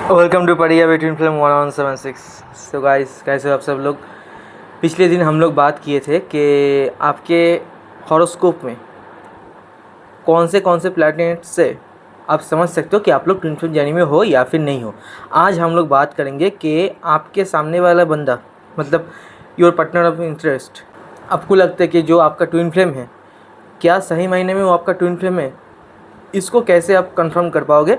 Welcome to पढ़िया between film 1176। So guys, कैसे हो आप सब लोग। पिछले दिन हम लोग बात किए थे कि आपके हॉरोस्कोप में कौन से प्लैनेट से आप समझ सकते हो कि आप लोग ट्विन फ्लेम जर्नी में हो या फिर नहीं हो। आज हम लोग बात करेंगे कि आपके सामने वाला बंदा, मतलब योर पार्टनर ऑफ इंटरेस्ट, आपको लगता है कि जो आपका ट्विन फ्लेम है, क्या सही मायने में वो आपका ट्विन फ्लेम है, इसको कैसे आप कंफर्म कर पाओगे।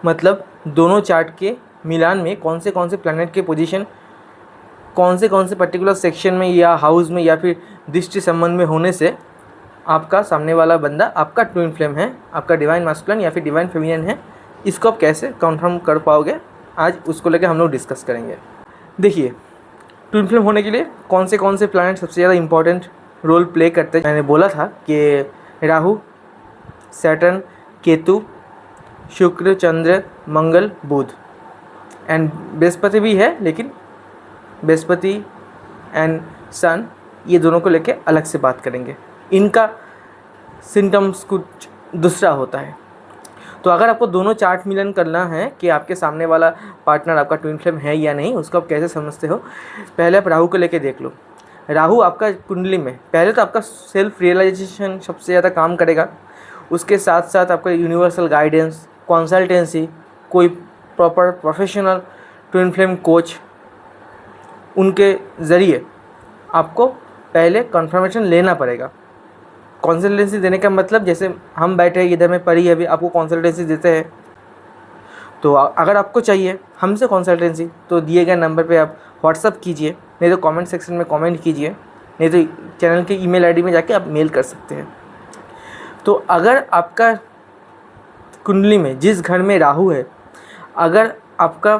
मतलब दोनों चार्ट के मिलान में कौन से प्लैनेट के पोजीशन कौन से पर्टिकुलर सेक्शन में या हाउस में या फिर दृष्टि संबंध में होने से आपका सामने वाला बंदा आपका ट्विन फ्लेम है, आपका डिवाइन मास्कुलिन या फिर डिवाइन फेमिनिन है, इसको आप कैसे कंफर्म कर पाओगे। आज उसको लेकर हम लोग डिस्कस करेंगे। देखिए, ट्विन फ्लेम होने के लिए कौन से प्लैनेट सबसे ज़्यादा इंपॉर्टेंट रोल प्ले करते हैं। मैंने बोला था कि राहु, सैटर्न, केतु, शुक्र, चंद्र, मंगल, बुध एंड बृहस्पति भी है, लेकिन बृहस्पति एंड सन, ये दोनों को लेके अलग से बात करेंगे। इनका सिम्टम्स कुछ दूसरा होता है। तो अगर आपको दोनों चार्ट मिलन करना है कि आपके सामने वाला पार्टनर आपका ट्विन फ्लेम है या नहीं, उसको आप कैसे समझते हो, पहले आप राहु को लेके देख लो। राहु आपका कुंडली में पहले तो आपका सेल्फ रियलाइजेशन सबसे ज़्यादा काम करेगा। उसके साथ साथ आपका यूनिवर्सल गाइडेंस, कंसल्टेंसी, कोई proper professional twin flame coach, उनके ज़रिए आपको पहले कंफर्मेशन लेना पड़ेगा। कंसल्टेंसी देने का मतलब, जैसे हम बैठे हैं इधर में पढ़ी, अभी आपको कंसल्टेंसी देते हैं, तो अगर आपको चाहिए हमसे कंसल्टेंसी तो दिए गए नंबर पे आप व्हाट्सअप कीजिए, नहीं तो कमेंट सेक्शन में कमेंट कीजिए, नहीं तो चैनल के ईमेल आईडी में जाके आप मेल कर सकते हैं। तो अगर आपका कुंडली में जिस घर में राहु है, अगर आपका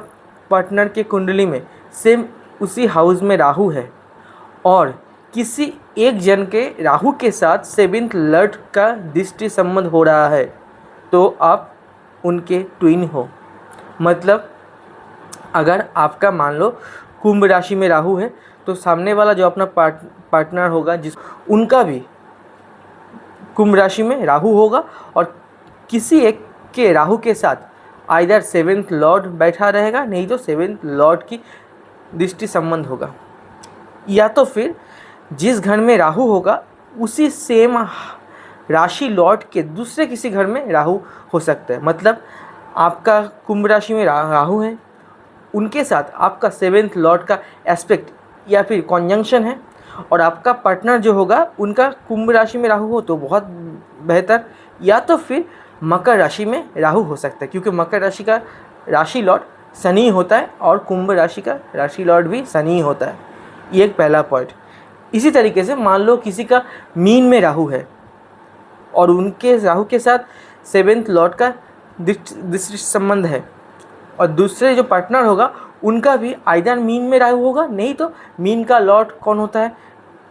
पार्टनर के कुंडली में सेम उसी हाउस में राहु है और किसी एक जन के राहु के साथ 7th लॉर्ड का दृष्टि संबंध हो रहा है, तो आप उनके ट्विन हो। मतलब अगर आपका मान लो कुंभ राशि में राहु है, तो सामने वाला जो अपना पार्टनर होगा, जिस उनका भी कुंभ राशि में राहु होगा और किसी एक के राहु के साथ आइदर 7th लॉर्ड बैठा रहेगा, नहीं तो 7th लॉर्ड की दृष्टि संबंध होगा, या तो फिर जिस घर में राहु होगा उसी सेम राशि लॉर्ड के दूसरे किसी घर में राहु हो सकता है। मतलब आपका कुंभ राशि में राहु है, उनके साथ आपका 7th लॉर्ड का एस्पेक्ट या फिर कॉन्जंक्शन है, और आपका पार्टनर जो होगा उनका कुंभ राशि में राहु हो तो बहुत बेहतर, या तो फिर मकर राशि में राहु हो सकता है, क्योंकि मकर राशि का राशि लॉर्ड शनि होता है और कुंभ राशि का राशि लॉर्ड भी शनि होता है। ये एक पहला पॉइंट। इसी तरीके से मान लो किसी का मीन में राहु है और उनके राहु के साथ 7th लॉर्ड का दृष्टि संबंध है, और दूसरे जो पार्टनर होगा उनका भी आइदर मीन में राहु होगा, नहीं तो मीन का लॉर्ड कौन होता है,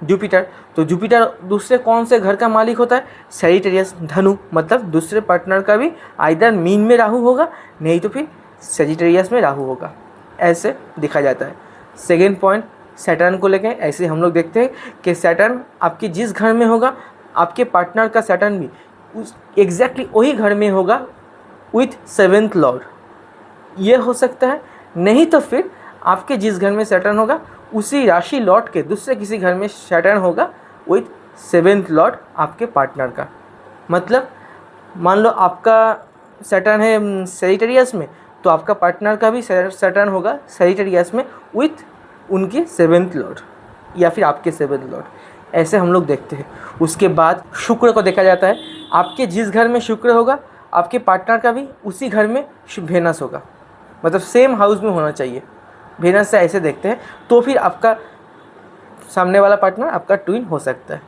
जुपिटर। तो जुपिटर दूसरे कौन से घर का मालिक होता है, सैजिटेरियस, धनु। मतलब दूसरे पार्टनर का भी आइदर मीन में राहु होगा, नहीं तो फिर सैजिटेरियस में राहु होगा। ऐसे देखा जाता है। सेकेंड पॉइंट, सैटर्न को लेकर ऐसे हम लोग देखते हैं कि सैटर्न आपके जिस घर में होगा, आपके पार्टनर का सैटर्न भी उस एग्जैक्टली वही घर में होगा विथ 7th लॉर्ड। ये हो सकता है, नहीं तो फिर आपके जिस घर में सैटर्न होगा उसी राशि लॉर्ड के दूसरे किसी घर में सैटर्न होगा विथ 7th लॉर्ड आपके पार्टनर का। मतलब मान लो आपका सैटर्न है सैजिटेरियस में, तो आपका पार्टनर का भी सैटर्न होगा सैजिटेरियस में विथ उनके 7th लॉर्ड या फिर आपके 7th लॉर्ड। ऐसे हम लोग देखते हैं। उसके बाद शुक्र को देखा जाता है। आपके जिस घर में शुक्र होगा, आपके पार्टनर का भी उसी घर में वेनस होगा, मतलब सेम हाउस में होना चाहिए। वेनस से ऐसे देखते हैं, तो फिर आपका सामने वाला पार्टनर आपका ट्विन हो सकता है।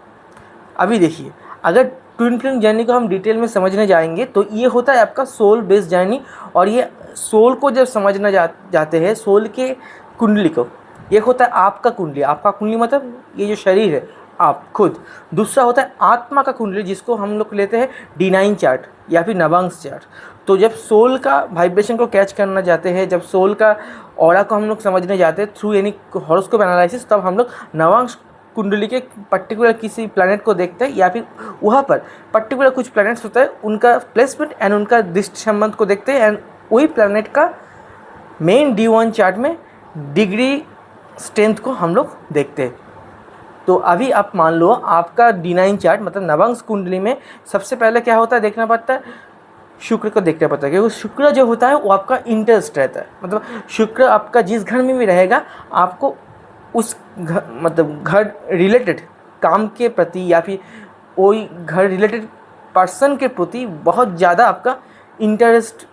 अभी देखिए, अगर ट्विन फ्लेम जर्नी को हम डिटेल में समझने जाएंगे तो ये होता है आपका सोल बेस्ड जर्नी, और ये सोल को जब समझना जाते हैं, सोल के कुंडली को, एक होता है आपका कुंडली। आपका कुंडली मतलब ये जो शरीर है, आप खुद। दूसरा होता है आत्मा का कुंडली, जिसको हम लोग लेते हैं D9 चार्ट या फिर नवांश चार्ट। तो जब सोल का वाइब्रेशन को कैच करना चाहते हैं, जब सोल का ऑरा को हम लोग समझने जाते हैं थ्रू एनी हॉरोस्कोप एनालिसिस, तब हम लोग नवांश कुंडली के पर्टिकुलर किसी प्लैनेट को देखते हैं, या फिर वहाँ पर पर्टिकुलर कुछ प्लैनेट्स होता है उनका प्लेसमेंट एंड उनका दृष्टि संबंध को देखते हैं, एंड वही प्लैनेट का मेन D1 चार्ट में डिग्री स्ट्रेंथ को हम लोग देखते हैं। तो अभी आप मान लो आपका D9 चार्ट मतलब नवांश कुंडली में सबसे पहले क्या होता है देखना पड़ता है, शुक्र को देखना पड़ता है, क्योंकि शुक्र जो होता है वो आपका इंटरेस्ट रहता है। मतलब शुक्र आपका जिस घर में भी रहेगा आपको उस घर मतलब घर रिलेटेड काम के प्रति या फिर कोई घर रिलेटेड पर्सन के प्रति बहुत ज़्यादा आपका इंटरेस्ट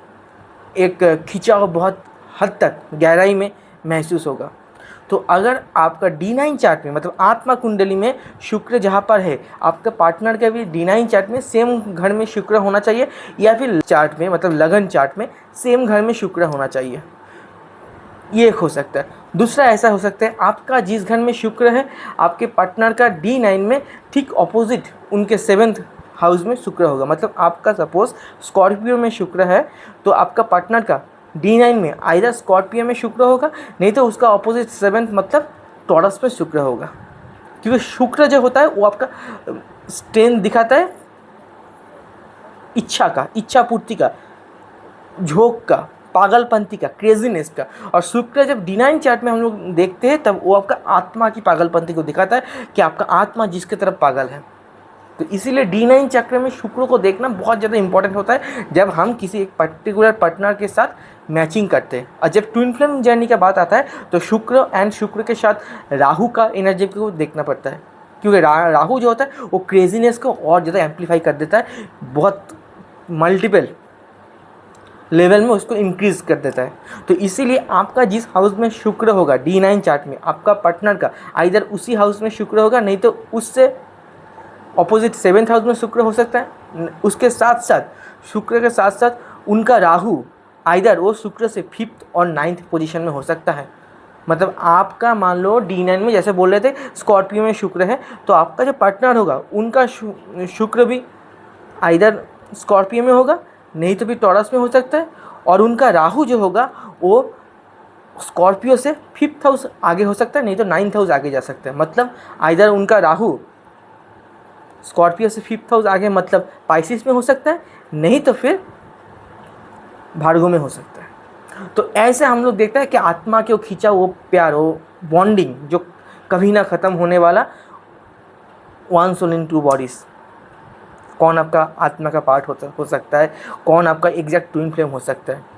एक खिंचाव बहुत हद तक गहराई में महसूस होगा। तो अगर आपका D9 चार्ट में मतलब आत्मा कुंडली में शुक्र जहाँ पर है, आपका पार्टनर का भी D9 चार्ट में सेम घर में शुक्र होना चाहिए, या फिर चार्ट में मतलब लगन चार्ट में सेम घर में शुक्र होना चाहिए। ये एक हो सकता है। दूसरा ऐसा हो सकता है आपका जिस घर में शुक्र है आपके पार्टनर का D9 में ठीक ऑपोजिट उनके 7th हाउस में शुक्र होगा। मतलब आपका सपोज स्कॉर्पियो में शुक्र है तो आपका पार्टनर का D9 में आइदर स्कॉर्पियो में शुक्र होगा, नहीं तो उसका ऑपोजिट 7th मतलब टॉरस में शुक्र होगा। क्योंकि शुक्र जो होता है वो आपका स्ट्रेंथ दिखाता है इच्छा का, इच्छा पूर्ति का, झोंक का, पागलपंती का, क्रेजीनेस का। और शुक्र जब D9 चार्ट में हम लोग देखते हैं तब वो आपका आत्मा की पागलपंती को दिखाता है कि आपका आत्मा जिसके तरफ पागल है। तो इसीलिए D9 चक्र में शुक्र को देखना बहुत ज़्यादा इंपॉर्टेंट होता है जब हम किसी एक पर्टिकुलर पार्टनर के साथ मैचिंग करते हैं। और जब ट्विन फ्लेम जर्नी का बात आता है तो शुक्र के साथ राहु का एनर्जी को देखना पड़ता है, क्योंकि राहु जो होता है वो क्रेजीनेस को और ज़्यादा एम्पलीफाई कर देता है, बहुत मल्टीपल लेवल में उसको इंक्रीज़ कर देता है। तो इसीलिए आपका जिस हाउस में शुक्र होगा D9 चार्ट में आपका पार्टनर का आइदर उसी हाउस में शुक्र होगा, नहीं तो उससे ऑपोजिट 7th हाउस में शुक्र हो सकता है। उसके साथ साथ शुक्र के साथ साथ उनका राहु आइदर वो शुक्र से 5th और 9th पोजीशन में हो सकता है। मतलब आपका मान लो D9 में जैसे बोल रहे थे स्कॉर्पियो में शुक्र है, तो आपका जो पार्टनर होगा उनका शुक्र भी आइदर स्कॉर्पियो में होगा, नहीं तो भी टॉरस में हो सकता है। और उनका राहु जो होगा वो स्कॉर्पियो से 5th हाउस आगे हो सकता है, नहीं तो 9th हाउस आगे जा सकता है। मतलब आइदर उनका राहु स्कॉर्पियो से 5th हाउस आगे मतलब पाइसिस में हो सकता है, नहीं तो फिर भार्गो में हो सकता है। तो ऐसे हम लोग देखते हैं कि आत्मा के वो खींचा वो प्यार, वो बॉन्डिंग जो कभी ना ख़त्म होने वाला, one soul in two bodies. कौन आपका आत्मा का पार्ट हो सकता है, कौन आपका एग्जैक्ट ट्विन फ्लेम हो सकता है,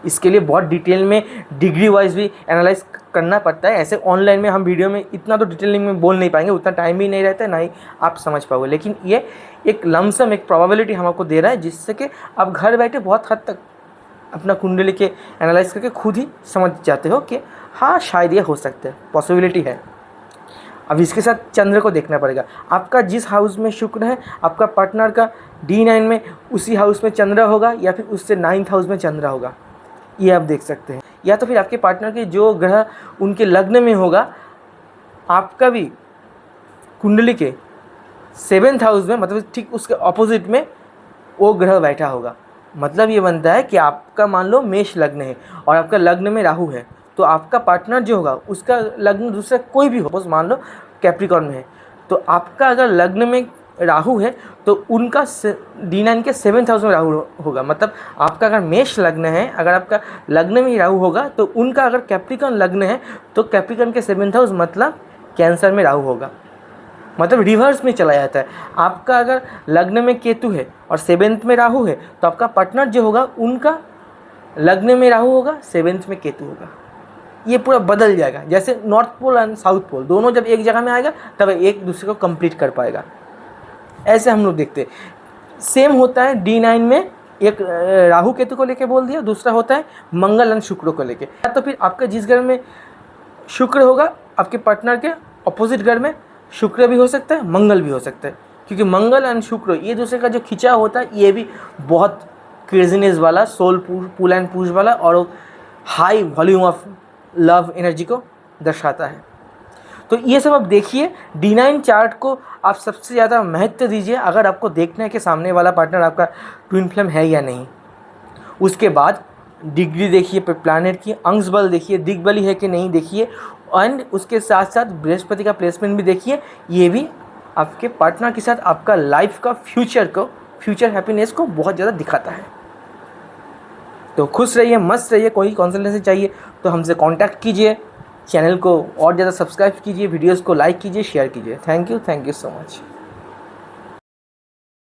इसके लिए बहुत डिटेल में डिग्री वाइज भी एनालाइज करना पड़ता है। ऐसे ऑनलाइन में हम वीडियो में इतना तो डिटेलिंग में बोल नहीं पाएंगे, उतना टाइम भी नहीं रहता है, ना ही आप समझ पाओगे। लेकिन ये एक लमसम एक प्रोबेबिलिटी हम आपको दे रहा है जिससे कि आप घर बैठे बहुत हद तक अपना कुंडली के एनालाइज करके खुद ही समझ जाते हो कि हाँ शायद ये हो सकता है, पॉसिबिलिटी है। अब इसके साथ चंद्र को देखना पड़ेगा। आपका जिस हाउस में शुक्र है आपका पार्टनर का D9 में उसी हाउस में चंद्र होगा या फिर उससे 9th हाउस में चंद्र होगा, ये आप देख सकते हैं। या तो फिर आपके पार्टनर के जो ग्रह उनके लग्न में होगा आपका भी कुंडली के 7th हाउस में मतलब ठीक उसके ऑपोजिट में वो ग्रह बैठा होगा। मतलब ये बनता है कि आपका मान लो मेष लग्न है और आपका लग्न में राहु है, तो आपका पार्टनर जो होगा उसका लग्न दूसरा कोई भी हो, मान लो कैप्रिकॉर्न में है, तो आपका अगर लग्न में राहु है तो उनका D9 के 7th हाउस में राहु होगा। मतलब आपका अगर मेष लग्न है, अगर आपका लग्न में ही राहु होगा तो उनका अगर कैप्रिकॉर्न लग्न है तो कैप्रिकॉर्न के 7th हाउस मतलब कैंसर में राहु होगा। मतलब रिवर्स में चला जाता है। आपका अगर लग्न में केतु है और 7th में राहु है तो आपका पार्टनर जो होगा उनका लग्न में राहु होगा, 7th में केतु होगा। ये पूरा बदल जाएगा, जैसे north pole and south pole दोनों जब एक जगह में आएगा तब एक दूसरे को कंप्लीट कर पाएगा। ऐसे हम लोग देखते हैं। सेम होता है D9 में, एक राहु केतु को लेके बोल दिया, दूसरा होता है मंगल और शुक्र को लेके। तो फिर आपका जिस घर में शुक्र होगा आपके पार्टनर के अपोजिट घर में शुक्र भी हो सकता है, मंगल भी हो सकता है, क्योंकि मंगल एंड शुक्र ये दूसरे का जो खिंचा होता है ये भी बहुत क्रेजीनेस वाला, सोल पुल एंड पुश वाला और high volume of love energy को दर्शाता है। तो ये सब आप देखिए। D9 चार्ट को आप सबसे ज़्यादा महत्व दीजिए अगर आपको देखना है कि सामने वाला पार्टनर आपका ट्विन फ्लेम है या नहीं। उसके बाद डिग्री देखिए, प्लैनेट की अंश बल देखिए, दिग्बली है कि नहीं देखिए, एंड उसके साथ साथ बृहस्पति का प्लेसमेंट भी देखिए। ये भी आपके पार्टनर के साथ आपका लाइफ का फ्यूचर हैप्पीनेस को बहुत ज़्यादा दिखाता है। तो खुश रहिए, मस्त रहिए। कोई कंसल्टेंसी चाहिए तो हमसे कांटेक्ट कीजिए। चैनल को और ज़्यादा सब्सक्राइब कीजिए, वीडियोस को लाइक कीजिए, शेयर कीजिए। Thank you so much.